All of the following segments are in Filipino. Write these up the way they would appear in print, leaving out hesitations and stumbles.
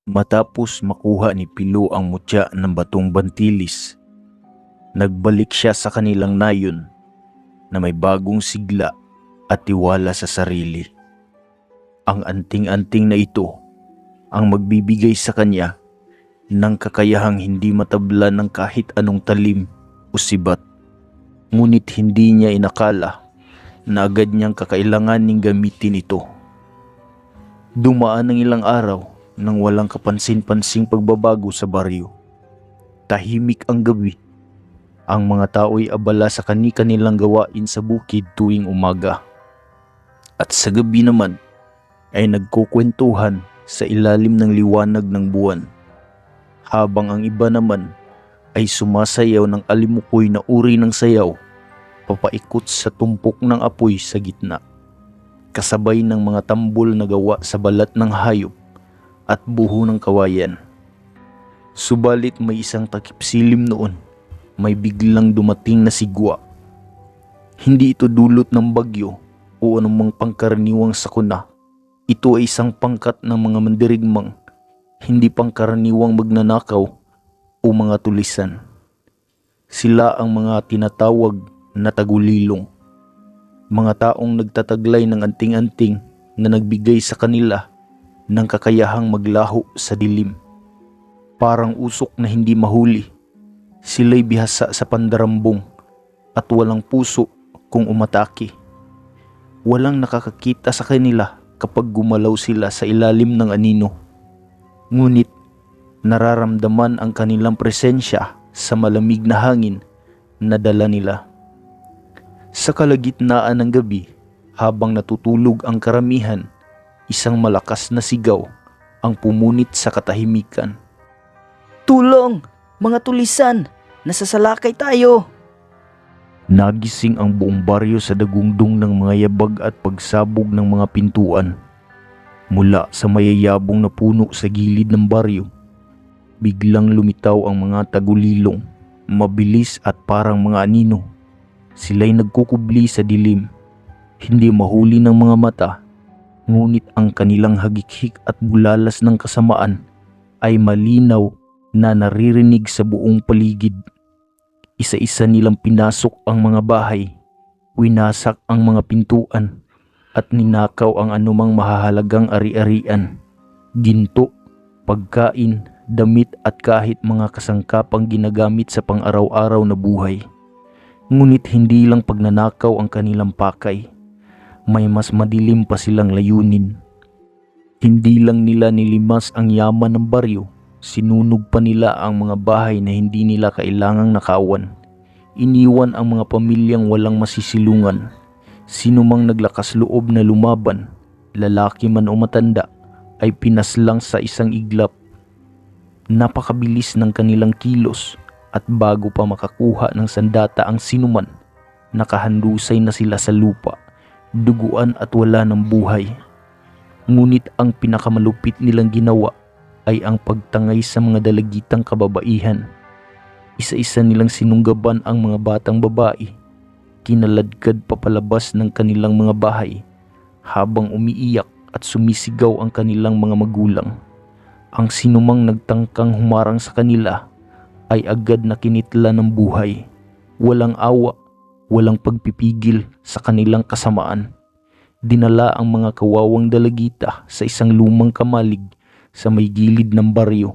Matapos makuha ni Pilo ang mutya ng batong bantilis, nagbalik siya sa kanilang nayon na may bagong sigla at tiwala sa sarili. Ang anting-anting na ito ang magbibigay sa kanya ng kakayahang hindi matabla ng kahit anong talim o sibat. Ngunit hindi niya inakala na agad niyang kakailanganing gamitin ito. Dumaan ang ilang araw nang walang kapansin-pansing pagbabago sa baryo. Tahimik ang gabi. Ang mga tao'y abala sa kani-kanilang gawain sa bukid tuwing umaga. At sa gabi naman ay nagkukwentuhan sa ilalim ng liwanag ng buwan. Habang ang iba naman ay sumasayaw ng alimukoy na uri ng sayaw, papaikot sa tumpok ng apoy sa gitna. Kasabay ng mga tambol na gawa sa balat ng hayop at buho ng kawayan. Subalit may isang takip-silim noon, may biglang dumating na sigwa. Hindi ito dulot ng bagyo o anumang pangkaraniwang sakuna. Ito ay isang pangkat ng mga mandirigmang, hindi pangkaraniwang magnanakaw o mga tulisan. Sila ang mga tinatawag na tagulilong. Mga taong nagtataglay ng anting-anting na nagbigay sa kanila ng kakayahang maglaho sa dilim. Parang usok na hindi mahuli, sila'y bihasa sa pandarambong at walang puso kung umatake. Walang nakakakita sa kanila kapag gumalaw sila sa ilalim ng anino. Ngunit nararamdaman ang kanilang presensya sa malamig na hangin na dala nila. Sa kalagitnaan ng gabi, habang natutulog ang karamihan, isang malakas na sigaw ang pumunit sa katahimikan. Tulong! Mga tulisan! Nasasalakay tayo! Nagising ang buong baryo sa dagundong ng mga yabag at pagsabog ng mga pintuan. Mula sa mayayabong na puno sa gilid ng baryo, biglang lumitaw ang mga tagulilong, mabilis at parang mga anino. Sila'y nagkukubli sa dilim, hindi mahuli ng mga mata. Ngunit ang kanilang hagikhik at bulalas ng kasamaan ay malinaw na naririnig sa buong paligid. Isa-isa nilang pinasok ang mga bahay, winasak ang mga pintuan, at ninakaw ang anumang mahahalagang ari-arian, ginto, pagkain, damit at kahit mga kasangkapang ginagamit sa pang-araw-araw na buhay. Ngunit hindi lang pagnanakaw ang kanilang pakay. May mas madilim pa silang layunin. Hindi lang nila nilimas ang yaman ng baryo, sinunog pa nila ang mga bahay na hindi nila kailangang nakawan. Iniwan ang mga pamilyang walang masisilungan. Sino mang naglakas loob na lumaban, lalaki man o matanda, ay pinaslang sa isang iglap. Napakabilis ng kanilang kilos at bago pa makakuha ng sandata ang sinuman, nakahandusay na sila sa lupa, duguan at wala ng buhay. Ngunit ang pinakamalupit nilang ginawa ay ang pagtangay sa mga dalagitang kababaihan. Isa-isa nilang sinunggaban ang mga batang babae, kinaladkad papalabas ng kanilang mga bahay habang umiiyak at sumisigaw ang kanilang mga magulang. Ang sinumang nagtangkang humarang sa kanila ay agad na kinitla ng buhay. Walang awa, walang pagpipigil sa kanilang kasamaan. Dinala ang mga kawawang dalagita sa isang lumang kamalig sa may gilid ng baryo.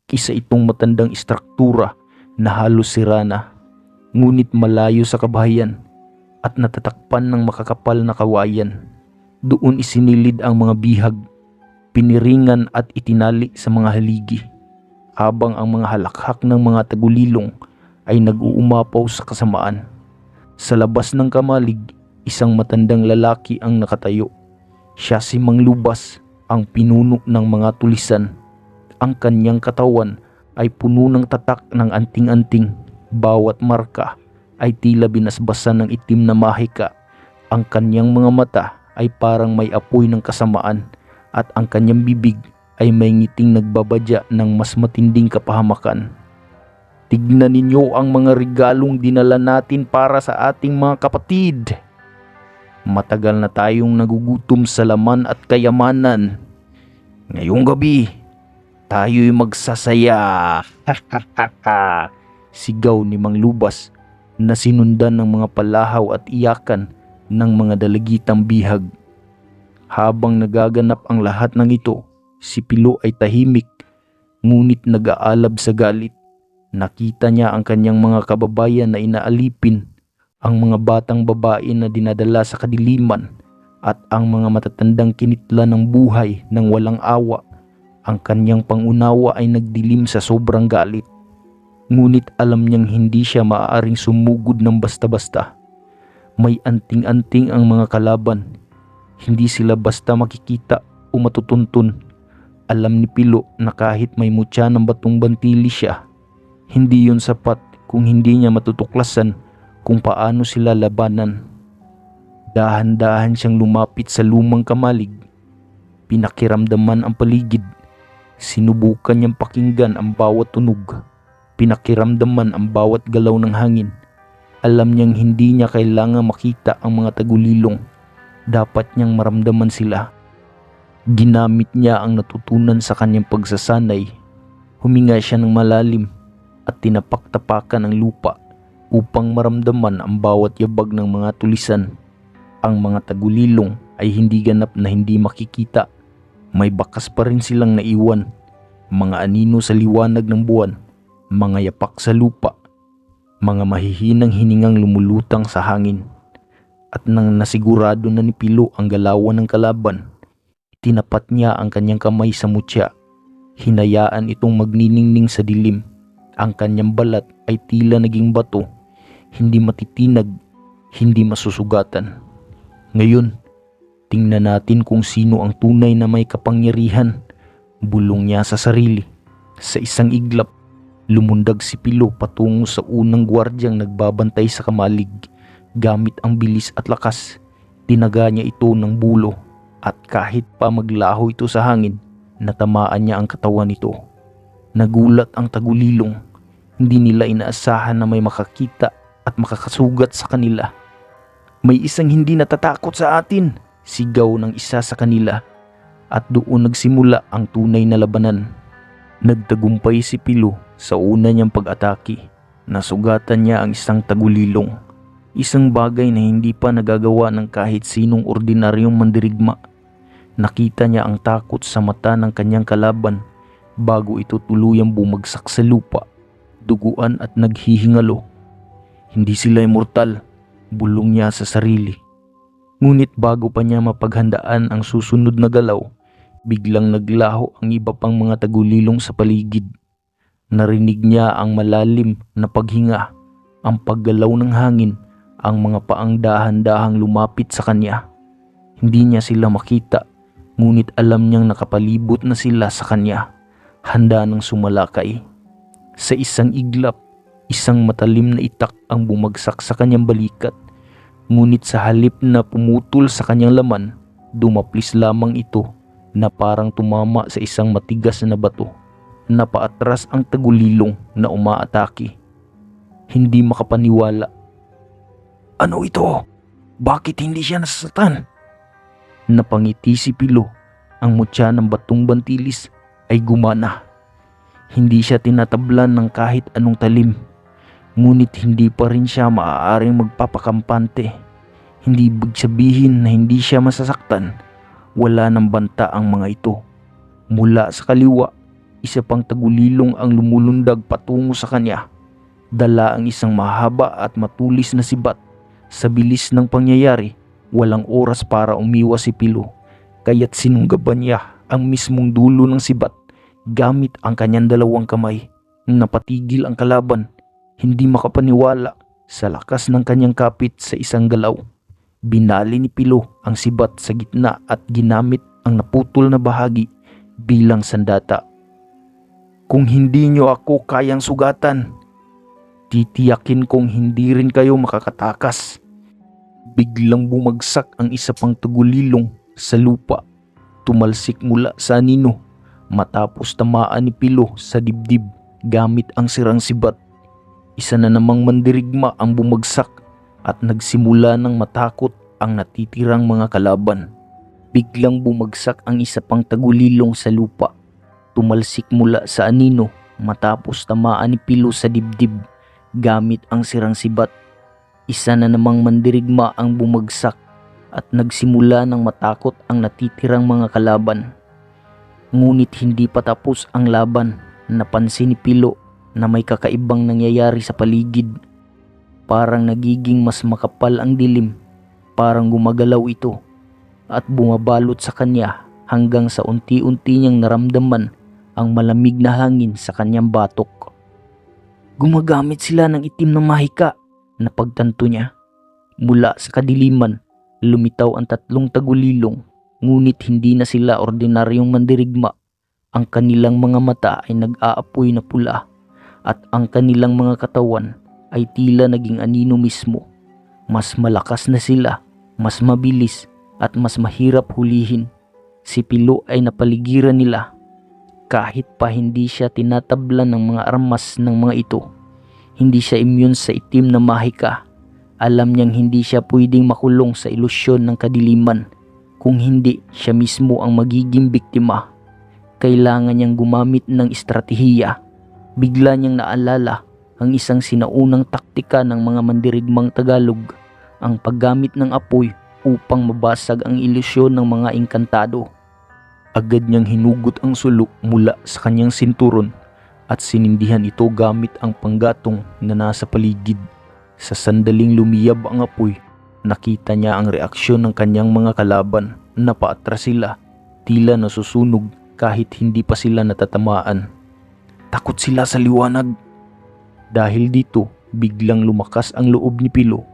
Isa itong matandang istruktura na halos sira na, ngunit malayo sa kabahayan at natatakpan ng makakapal na kawayan. Doon isinilid ang mga bihag, piniringan at itinali sa mga haligi, habang ang mga halakhak ng mga tagulilong ay nag-uumapaw sa kasamaan. Sa labas ng kamalig, isang matandang lalaki ang nakatayo. Siya si Mang Lubas, ang pinuno ng mga tulisan. Ang kanyang katawan ay puno ng tatak ng anting-anting. Bawat marka ay tila binasbasan ng itim na mahika. Ang kanyang mga mata ay parang may apoy ng kasamaan at ang kanyang bibig ay may ngiting nagbabadya ng mas matinding kapahamakan. Tignan ninyo ang mga regalong dinala natin para sa ating mga kapatid. Matagal na tayong nagugutom sa laman at kayamanan. Ngayong gabi, tayo'y magsasaya. Sigaw ni Mang Lubas na sinundan ng mga palahaw at iyakan ng mga dalagitang bihag. Habang nagaganap ang lahat ng ito, si Pilo ay tahimik ngunit nag-aalab sa galit. Nakita niya ang kanyang mga kababayan na inaalipin, ang mga batang babae na dinadala sa kadiliman at ang mga matatandang kinitla ng buhay ng walang awa. Ang kanyang pangunawa ay nagdilim sa sobrang galit. Ngunit alam niyang hindi siya maaaring sumugod ng basta-basta. May anting-anting ang mga kalaban. Hindi sila basta makikita o matutuntun. Alam ni Pilo na kahit may mutya ng batong bantili siya, hindi yun sapat kung hindi niya matutuklasan kung paano sila labanan. Dahan-dahan siyang lumapit sa lumang kamalig. Pinakiramdaman ang paligid. Sinubukan niyang pakinggan ang bawat tunog. Pinakiramdaman ang bawat galaw ng hangin. Alam niyang hindi niya kailangang makita ang mga tagulilong. Dapat niyang maramdaman sila. Ginamit niya ang natutunan sa kanyang pagsasanay. Huminga siya ng malalim at tinapak-tapakan ang lupa upang maramdaman ang bawat yabag ng mga tulisan. Ang mga tagulilong ay hindi ganap na hindi makikita. May bakas pa rin silang naiwan. Mga anino sa liwanag ng buwan. Mga yapak sa lupa. Mga mahihinang hiningang lumulutang sa hangin. At nang nasigurado na ni Pilo ang galawan ng kalaban, tinapat niya ang kanyang kamay sa mutya. Hinayaan itong magniningning sa dilim. Ang kanyang balat ay tila naging bato, hindi matitinag, hindi masusugatan. Ngayon, tingnan natin kung sino ang tunay na may kapangyarihan. Bulong niya sa sarili. Sa isang iglap, lumundag si Pilo patungo sa unang gwardyang nagbabantay sa kamalig. Gamit ang bilis at lakas, tinaga niya ito ng bulo at kahit pa maglaho ito sa hangin, natamaan niya ang katawan nito. Nagulat ang tagulilong. Hindi nila inaasahan na may makakita at makakasugat sa kanila. May isang hindi natatakot sa atin, sigaw ng isa sa kanila. At doon nagsimula ang tunay na labanan. Nagtagumpay si Pilo sa una niyang pag-atake. Nasugatan niya ang isang tagulilong. Isang bagay na hindi pa nagagawa ng kahit sinong ordinaryong mandirigma. Nakita niya ang takot sa mata ng kanyang kalaban bago ito tuluyang bumagsak sa lupa, duguan at naghihingalo. Hindi sila immortal, bulong niya sa sarili. Ngunit bago pa niya mapaghandaan ang susunod na galaw, biglang naglaho ang iba pang mga tagulilong sa paligid. Narinig niya ang malalim na paghinga, ang paggalaw ng hangin, ang mga paang dahan-dahang lumapit sa kanya. Hindi niya sila makita, ngunit alam niyang nakapalibot na sila sa kanya, handa ng sumalakay. Sa isang iglap, isang matalim na itak ang bumagsak sa kanyang balikat, ngunit sa halip na pumutol sa kanyang laman, dumaplis lamang ito na parang tumama sa isang matigas na bato. Napaatras ang tagulilong na umaatake. Hindi makapaniwala. Ano ito? Bakit hindi siya nasasaktan? Napangiti si Pilo. Ang mutya ng batong bantilis ay gumana. Hindi siya tinatablan ng kahit anong talim. Ngunit hindi pa rin siya maaaring magpapakampante. Hindi ibig sabihin na hindi siya masasaktan. Wala ng banta ang mga ito. Mula sa kaliwa, isa pang tagulilong ang lumulundag patungo sa kanya. Dala ang isang mahaba at matulis na sibat. Sa bilis ng pangyayari, walang oras para umiwas si Pilo. Kaya't sinunggaban niya ang mismong dulo ng sibat gamit ang kanyang dalawang kamay. Napatigil ang kalaban, hindi makapaniwala sa lakas ng kanyang kapit sa isang galaw. Binali ni Pilo ang sibat sa gitna at ginamit ang naputol na bahagi bilang sandata. Kung hindi niyo ako kayang sugatan, titiyakin kong hindi rin kayo makakatakas. Biglang bumagsak ang isa pang tagulilong sa lupa. Tumalsik mula sa anino matapos tamaan ni Pilo sa dibdib gamit ang sirang sibat. Isa na namang mandirigma ang bumagsak at nagsimula ng matakot ang natitirang mga kalaban. Biglang bumagsak ang isa pang tagulilong sa lupa. tumalsik mula sa anino matapos tamaan ni Pilo sa dibdib gamit ang sirang sibat. Isa na namang mandirigma ang bumagsak at nagsimula ng matakot ang natitirang mga kalaban. Ngunit hindi pa tapos ang laban. Napansin ni Pilo na may kakaibang nangyayari sa paligid. Parang nagiging mas makapal ang dilim. Parang gumagalaw ito at bumabalot sa kanya hanggang sa unti-unti niyang naramdaman ang malamig na hangin sa kanyang batok. Gumagamit sila ng itim na mahika, napagtanto niya. Mula sa kadiliman, lumitaw ang tatlong tagulilong, ngunit hindi na sila ordinaryong mandirigma. Ang kanilang mga mata ay nag-aapoy na pula at ang kanilang mga katawan ay tila naging anino mismo. Mas malakas na sila, mas mabilis at mas mahirap hulihin. Si Pilo ay napaligiran nila. Kahit pa hindi siya tinatablan ng mga armas ng mga ito, hindi siya immune sa itim na mahika. Alam niyang hindi siya pwedeng makulong sa ilusyon ng kadiliman. Kung hindi, siya mismo ang magiging biktima. Kailangan niyang gumamit ng estratehiya. Bigla niyang naalala ang isang sinaunang taktika ng mga mandirigmang Tagalog, ang paggamit ng apoy upang mabasag ang ilusyon ng mga engkantado. Agad niyang hinugot ang sulok mula sa kanyang sinturon at sinindihan ito gamit ang panggatong na nasa paligid. Sa sandaling lumiyab ang apoy, nakita niya ang reaksyon ng kanyang mga kalaban. Napaatras sila, tila nasusunog kahit hindi pa sila natatamaan. Takot sila sa liwanag. Dahil dito, biglang lumakas ang loob ni Pilo.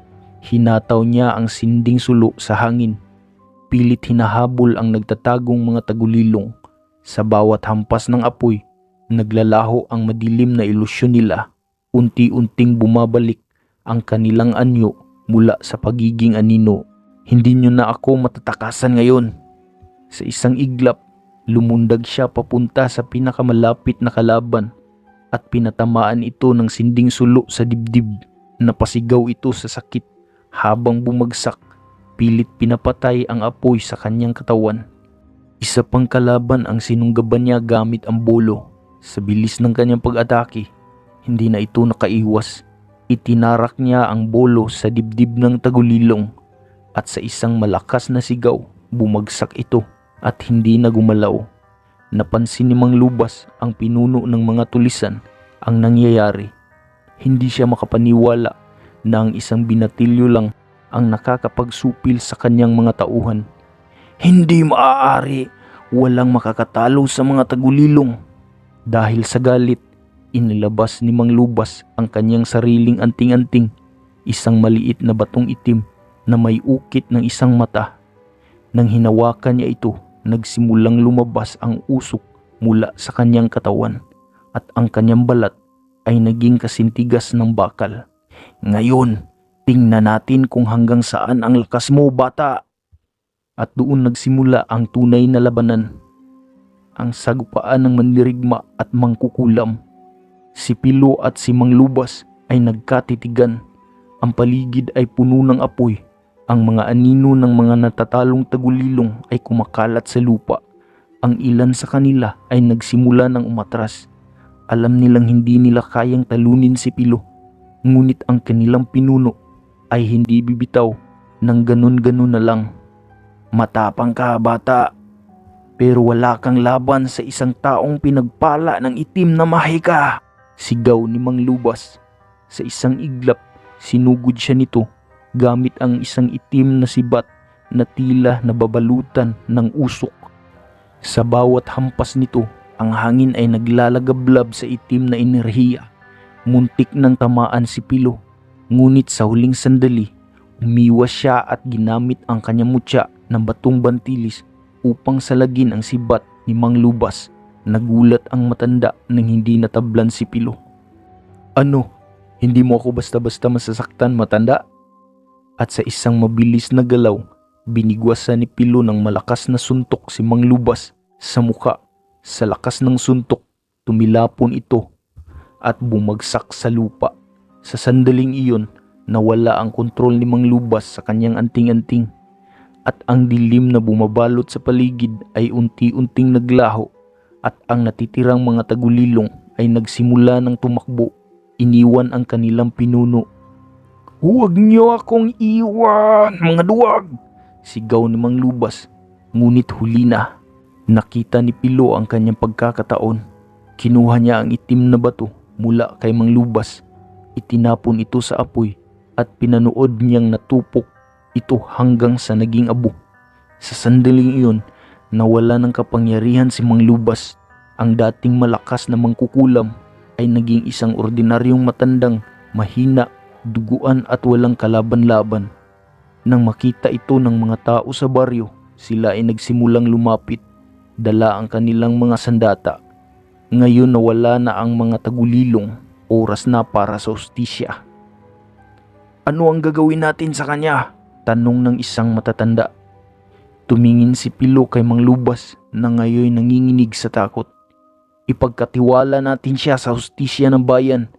Hinataw niya ang sinding sulo sa hangin. Pilit hinahabol ang nagtatagong mga tagulilong. Sa bawat hampas ng apoy, naglalaho ang madilim na ilusyon nila. Unti-unting bumabalik ang kanilang anyo mula sa pagiging anino. Hindi nyo na ako matatakasan ngayon. Sa isang iglap, lumundag siya papunta sa pinakamalapit na kalaban at pinatamaan ito ng sinding sulo sa dibdib. Napasigaw ito sa sakit habang bumagsak. Pilit pinapatay ang apoy sa kanyang katawan. Isa pang kalaban ang sinunggaban niya gamit ang bolo. Sa bilis ng kanyang pag-atake, hindi na ito nakaiwas. Itinarak niya ang bolo sa dibdib ng tagulilong at sa isang malakas na sigaw, bumagsak ito at hindi na gumalaw. Napansin ni Mang Lubas, ang pinuno ng mga tulisan, ang nangyayari. Hindi siya makapaniwala na ang isang binatilyo lang ang nakakapagsupil sa kanyang mga tauhan. Hindi maaari, walang makakatalo sa mga tagulilong. Dahil sa galit, inilabas ni Mang Lubas ang kanyang sariling anting-anting, isang maliit na batong itim na may ukit ng isang mata. Nang hinawakan niya ito, nagsimulang lumabas ang usok mula sa kanyang katawan at ang kanyang balat ay naging kasintigas ng bakal. Ngayon, tingnan natin kung hanggang saan ang lakas mo, bata. At doon nagsimula ang tunay na labanan. Ang sagupaan ng mandirigma at mangkukulam. Si Pilo at si Mang Lubas ay nagkatitigan. Ang paligid ay puno ng apoy. Ang mga anino ng mga natatalong tagulilong ay kumakalat sa lupa. Ang ilan sa kanila ay nagsimula ng umatras. Alam nilang hindi nila kayang talunin si Pilo. Ngunit ang kanilang pinuno ay hindi bibitaw ng ganun-ganun na lang. Matapang ka, bata, pero wala kang laban sa isang taong pinagpala ng itim na mahika. Sigaw ni Mang Lubas. Sa isang iglap, sinugod siya nito gamit ang isang itim na sibat na tila nababalutan ng usok. Sa bawat hampas nito, ang hangin ay naglalagablab sa itim na enerhiya. Muntik nang tamaan si Pilo. Ngunit sa huling sandali, umiwas siya at ginamit ang kanyang mutya ng batong bantilis upang salagin ang sibat ni Mang Lubas. Nagulat ang matanda nang hindi natablan si Pilo. Ano? Hindi mo ako basta-basta masasaktan, matanda? At sa isang mabilis na galaw, binigwasan ni Pilo ng malakas na suntok si Mang Lubas sa muka. Sa lakas ng suntok, tumilapon ito at bumagsak sa lupa. Sa sandaling iyon, nawala ang kontrol ni Mang Lubas sa kanyang anting-anting at ang dilim na bumabalot sa paligid ay unti-unting naglaho at ang natitirang mga tagulilong ay nagsimula ng tumakbo. Iniwan ang kanilang pinuno. Huwag niyo akong iwan, mga duwag! Sigaw ni Mang Lubas. Ngunit huli na. Nakita ni Pilo ang kanyang pagkakataon. Kinuha niya ang itim na bato mula kay Mang Lubas. Itinapon ito sa apoy at pinanood niyang natupok ito hanggang sa naging abo. Sa sandaling iyon, nawala ng kapangyarihan si Mang Lubas. Ang dating malakas na mangkukulam ay naging isang ordinaryong matandang, mahina, duguan at walang kalaban-laban. Nang makita ito ng mga tao sa baryo, sila ay nagsimulang lumapit. Dala ang kanilang mga sandata. Ngayon nawala na ang mga tagulilong. Oras na para sa hustisya. Ano ang gagawin natin sa kanya? Tanong ng isang matatanda. Tumingin si Pilo kay Mang Lubas na ngayon nanginginig sa takot. Ipagkatiwala natin siya sa hustisya ng bayan.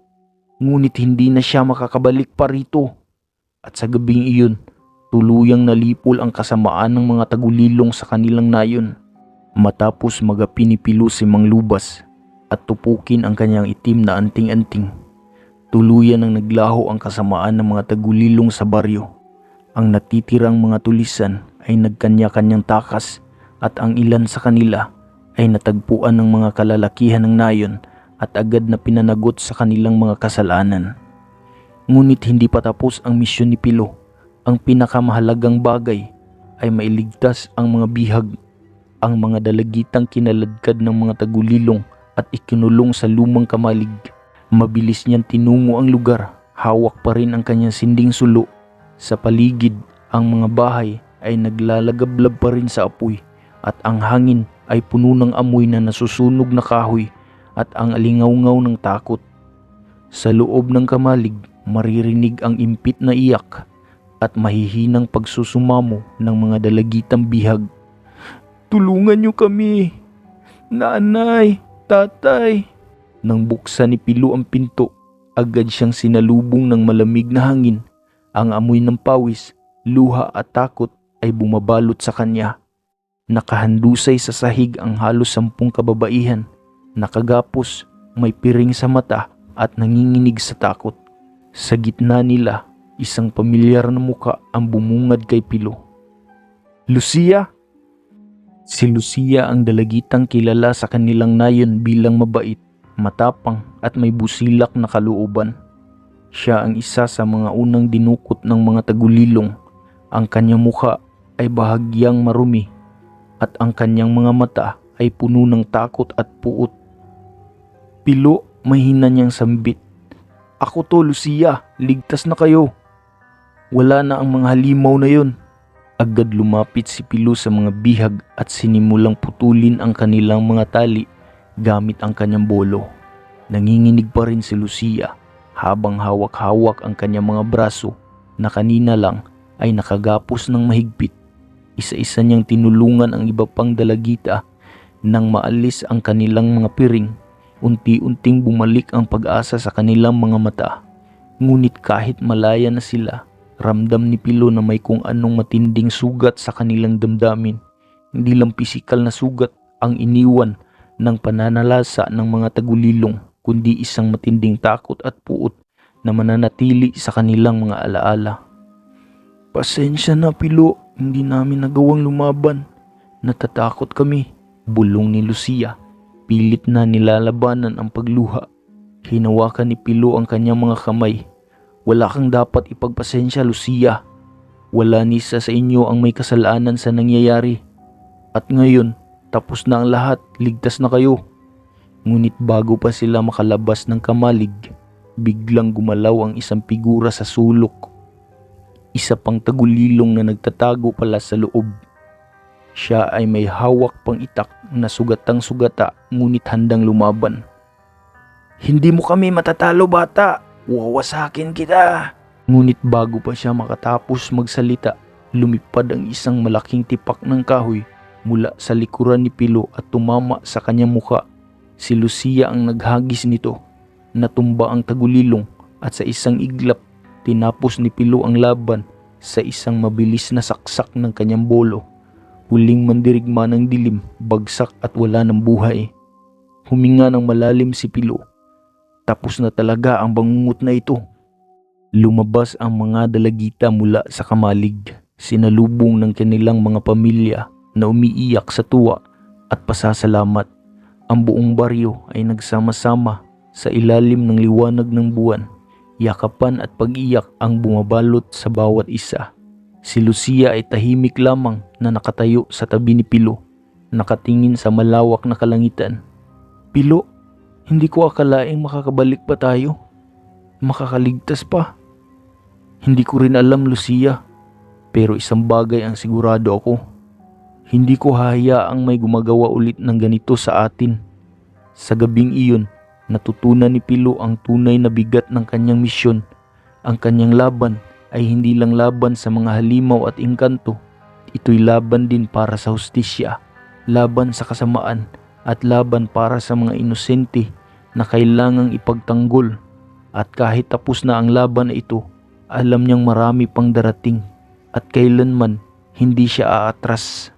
Ngunit hindi na siya makakabalik pa rito. At sa gabing iyon, tuluyang nalipol ang kasamaan ng mga tagulilong sa kanilang nayon. Matapos magapi ni Pilo si Mang Lubas at tupukin ang kanyang itim na anting-anting, tuluyan ang naglaho ang kasamaan ng mga tagulilong sa baryo. Ang natitirang mga tulisan ay nagkanya-kanyang takas at ang ilan sa kanila ay natagpuan ng mga kalalakihan ng nayon at agad na pinanagot sa kanilang mga kasalanan. Ngunit hindi pa tapos ang misyon ni Pilo. Ang pinakamahalagang bagay ay mailigtas ang mga bihag, ang mga dalagitang kinaladkad ng mga tagulilong at ikinulong sa lumang kamalig. Mabilis niyang tinungo ang lugar. Hawak pa rin ang kanyang sinding sulo. Sa paligid, ang mga bahay ay naglalagablab pa rin sa apoy at ang hangin ay puno ng amoy na nasusunog na kahoy at ang alingawngaw ng takot. Sa loob ng kamalig, maririnig ang impit na iyak at mahihinang pagsusumamo ng mga dalagitang bihag. Tulungan niyo kami! Nanay! Tatay! Nang buksan ni Pilo ang pinto, agad siyang sinalubong ng malamig na hangin. Ang amoy ng pawis, luha at takot ay bumabalot sa kanya. Nakahandusay sa sahig ang halos 10 kababaihan. Nakagapos, may piring sa mata at nanginginig sa takot. Sa gitna nila, isang pamilyar na muka ang bumungad kay Pilo. Lucia? Si Lucia ang dalagitang kilala sa kanilang nayon bilang mabait, matapang at may busilak na kalooban. Siya ang isa sa mga unang dinukot ng mga tagulilong. Ang kanyang mukha ay bahagyang marumi at ang kanyang mga mata ay puno ng takot at puot. Pilo, mahina niyang sambit. Ako to, Lucia. Ligtas na kayo. Wala na ang mga halimaw na yon. Agad lumapit si Pilo sa mga bihag at sinimulang putulin ang kanilang mga tali gamit ang kanyang bolo. Nanginginig pa rin si Lucia habang hawak-hawak ang kanyang mga braso na kanina lang ay nakagapos ng mahigpit. Isa-isa niyang tinulungan ang iba pang dalagita. Nang maalis ang kanilang mga piring, unti-unting bumalik ang pag-asa sa kanilang mga mata. Ngunit kahit malaya na sila, ramdam ni Pilo na may kung anong matinding sugat sa kanilang damdamin. Hindi lang pisikal na sugat ang iniwan ng pananalasa ng mga tagulilong, kundi isang matinding takot at puot na mananatili sa kanilang mga alaala. Pasensya na, Pilo. Hindi namin nagawang lumaban. Natatakot kami. Bulong ni Lucia. Pilit na nilalabanan ang pagluha. Hinawakan ni Pilo ang kanyang mga kamay. Wala kang dapat ipagpasensya, Lucia. Wala ni isa sa inyo ang may kasalanan sa nangyayari. At ngayon, tapos na ang lahat, ligtas na kayo. Ngunit bago pa sila makalabas ng kamalig, biglang gumalaw ang isang figura sa sulok. Isa pang tagulilong na nagtatago pala sa loob. Siya ay may hawak pang itak na sugatang-sugata ngunit handang lumaban. Hindi mo kami matatalo, bata. Wawasakin kita. Ngunit bago pa siya makatapos magsalita, lumipad ang isang malaking tipak ng kahoy mula sa likuran ni Pilo at tumama sa kanyang muka. Si Lucia ang naghagis nito. Natumba ang tagulilong at sa isang iglap, tinapos ni Pilo ang laban sa isang mabilis na saksak ng kanyang bolo. Huling mandirigma ng dilim, bagsak at wala ng buhay. Huminga ng malalim si Pilo. Tapos na talaga ang bangungot na ito. Lumabas ang mga dalagita mula sa kamalig, sinalubong ng kanilang mga pamilya na umiiyak sa tuwa at pasasalamat. Ang buong baryo ay nagsama-sama sa ilalim ng liwanag ng buwan. Yakapan at pag-iyak ang bumabalot sa bawat isa. Si Lucia ay tahimik lamang na nakatayo sa tabi ni Pilo, nakatingin sa malawak na kalangitan. Pilo, hindi ko akalaing makakabalik pa tayo. Makakaligtas pa. Hindi ko rin alam, Lucia. Pero isang bagay ang sigurado ako. Hindi ko hahayaang may gumagawa ulit ng ganito sa atin. Sa gabing iyon, natutunan ni Pilo ang tunay na bigat ng kanyang misyon. Ang kanyang laban ay hindi lang laban sa mga halimaw at engkanto. Ito'y laban din para sa hustisya, laban sa kasamaan, at laban para sa mga inosente na kailangang ipagtanggol. At kahit tapos na ang laban na ito, alam niyang marami pang darating at kailanman hindi siya aatras.